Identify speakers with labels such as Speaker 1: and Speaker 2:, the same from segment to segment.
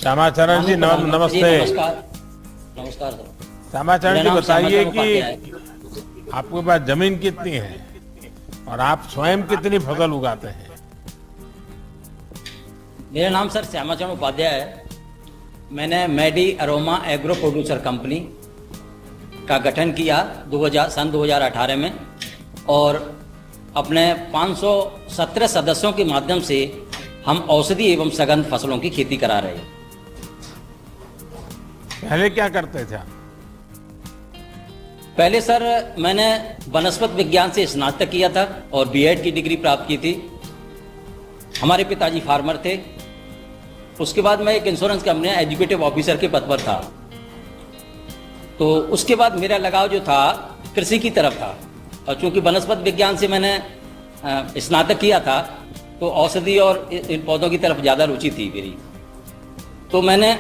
Speaker 1: श्यामाचरण जी नमस्ते।
Speaker 2: नमस्कार। नमस्कार सर।
Speaker 1: श्यामाचरण जी बताइए कि आपके पास जमीन कितनी है और आप स्वयं कितनी फसल उगाते हैं?
Speaker 2: मेरा नाम सर श्यामाचरण उपाध्याय है। मैंने Maddy aroma agro producer company का गठन किया सन 2018 में और अपने 517 सदस्यों के माध्यम से हम औषधि एवं सघन फसलों की खेती करा रहे हैं।
Speaker 1: पहले क्या करते थे आप?
Speaker 2: पहले सर मैंने वनस्पति विज्ञान से स्नातक किया था और बीएड की डिग्री प्राप्त की थी। हमारे पिताजी फार्मर थे। उसके बाद मैं एक इंश्योरेंस कंपनी में एग्जीक्यूटिव ऑफिसर के पद पर था। तो उसके बाद मेरा लगाव जो था कृषि की तरफ था और चूंकि वनस्पति विज्ञान से मैंने स्नातक किया था तो औषधि और इन पौधों की तरफ ज़्यादा रुचि थी मेरी। तो मैंने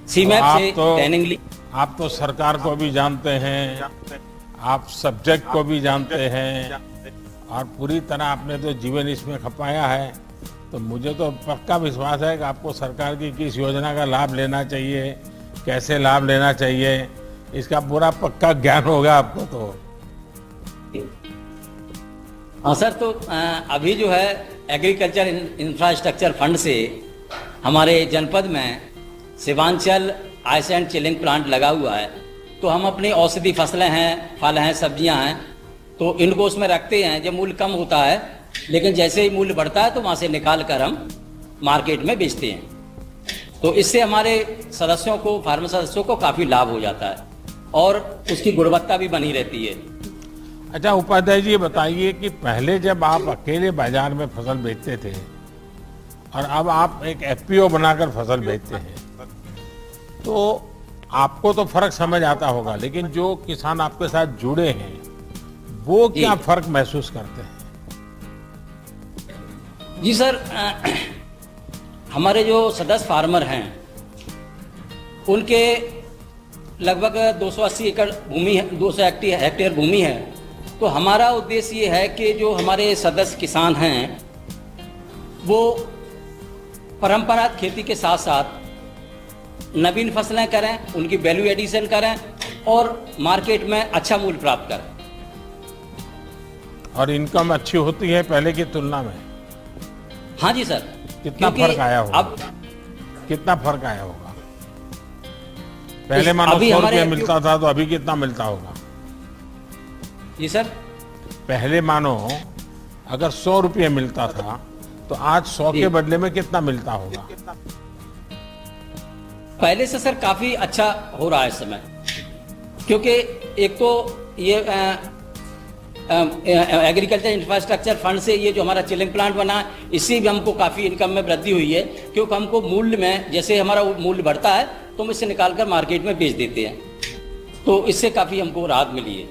Speaker 2: सीमैप से ट्रेनिंग ली।
Speaker 1: आप तो सरकार को भी जानते हैं, आप सब्जेक्ट को भी जानते हैं और पूरी तरह आपने तो जीवन इसमें खपाया है। तो मुझे तो पक्का विश्वास है कि आपको सरकार की किस योजना का लाभ लेना चाहिए, कैसे लाभ लेना चाहिए, इसका पूरा पक्का ज्ञान होगा आपको। तो
Speaker 2: हाँ सर, तो अभी जो है एग्रीकल्चर इंफ्रास्ट्रक्चर फंड से हमारे जनपद में शिवांचल आइस एंड चिलिंग प्लांट लगा हुआ है। तो हम अपनी औषधि फसलें हैं, फल हैं, सब्जियां हैं, तो इनको उसमें रखते हैं। जब मूल्य कम होता है, लेकिन जैसे ही मूल्य बढ़ता है तो वहाँ से निकाल कर हम मार्केट में बेचते हैं। तो इससे हमारे सदस्यों को, फार्मर सदस्यों को काफ़ी लाभ हो जाता है और उसकी गुणवत्ता भी बनी रहती है।
Speaker 1: अच्छा उपाध्याय जी, बताइए कि पहले जब आप अकेले बाजार में फसल बेचते थे और अब आप एक एफपीओ बनाकर फसल बेचते हैं, तो आपको तो फर्क समझ आता होगा, लेकिन जो किसान आपके साथ जुड़े हैं वो क्या फर्क महसूस करते हैं?
Speaker 2: जी सर, हमारे जो सदस्य फार्मर हैं उनके लगभग 280 एकड़ भूमि है, 200 हेक्टेयर भूमि है। तो हमारा उद्देश्य ये है कि जो हमारे सदस्य किसान हैं वो परंपरागत खेती के साथ साथ नवीन फसलें करें, उनकी वैल्यू एडिशन करें और मार्केट में अच्छा मूल्य प्राप्त करें।
Speaker 1: और इनकम अच्छी होती है पहले की तुलना में?
Speaker 2: हाँ जी सर।
Speaker 1: कितना फर्क आया होगा?
Speaker 2: अब
Speaker 1: कितना फर्क आया होगा? पहले मानो 100 रुपया मिलता था तो अभी कितना मिलता होगा?
Speaker 2: जी सर।
Speaker 1: पहले मानो अगर 100 रुपये मिलता था तो आज 100 के बदले में कितना मिलता होगा?
Speaker 2: पहले से सर काफी अच्छा हो रहा है इस समय, क्योंकि एक तो ये एग्रीकल्चर इंफ्रास्ट्रक्चर फंड से ये जो हमारा चिलिंग प्लांट बना, इससे भी हमको काफ़ी इनकम में वृद्धि हुई है। क्योंकि हमको मूल्य में, जैसे हमारा मूल्य बढ़ता है तो हम इससे निकाल कर मार्केट में बेच देते हैं, तो इससे काफ़ी हमको राहत मिली है।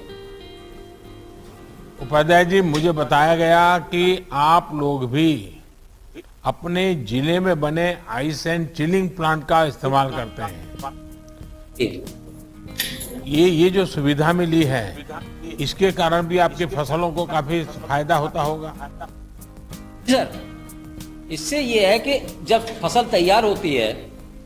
Speaker 1: उपाध्याय जी, मुझे बताया गया कि आप लोग भी अपने जिले में बने आइस एंड चिलिंग प्लांट का इस्तेमाल करते हैं। ये जो सुविधा मिली है इसके कारण भी आपकी फसलों को काफी फायदा होता होगा?
Speaker 2: सर, इससे ये है कि जब फसल तैयार होती है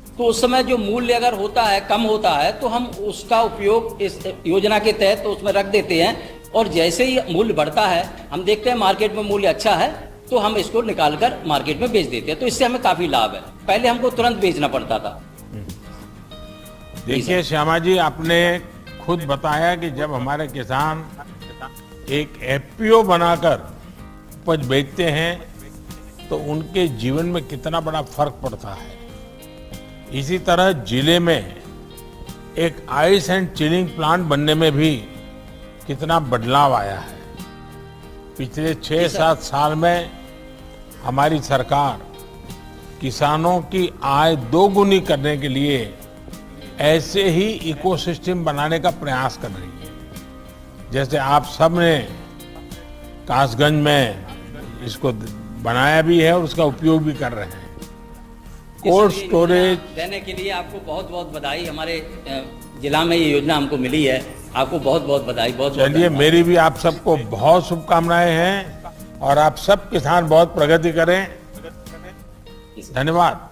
Speaker 2: तो उस समय जो मूल्य अगर होता है, कम होता है, तो हम उसका उपयोग इस योजना के तहत तो उसमें रख देते हैं और जैसे ही मूल्य बढ़ता है, हम देखते हैं मार्केट में मूल्य अच्छा है तो हम इसको निकालकर मार्केट में बेच देते हैं। तो इससे हमें काफी लाभ है। पहले हमको तुरंत बेचना पड़ता था।
Speaker 1: देखिए श्यामा जी, आपने खुद बताया कि जब हमारे किसान एक एफपीओ बनाकर उपज बेचते हैं तो उनके जीवन में कितना बड़ा फर्क पड़ता है। इसी तरह जिले में एक आइस एंड चिलिंग प्लांट बनने में भी कितना बदलाव आया है। पिछले 6-7 साल में हमारी सरकार किसानों की आय दोगुनी करने के लिए ऐसे ही इकोसिस्टम बनाने का प्रयास कर रही है। जैसे आप सब ने कासगंज में इसको बनाया भी है और उसका उपयोग भी कर रहे हैं। कोल्ड स्टोरेज
Speaker 2: देने के लिए आपको बहुत बहुत बधाई। हमारे जिला में ये योजना हमको मिली है, आपको बहुत बहुत बधाई। बहुत
Speaker 1: चलिए, मेरी भी आप सबको बहुत शुभकामनाएं हैं और आप सब किसान बहुत प्रगति करें। धन्यवाद।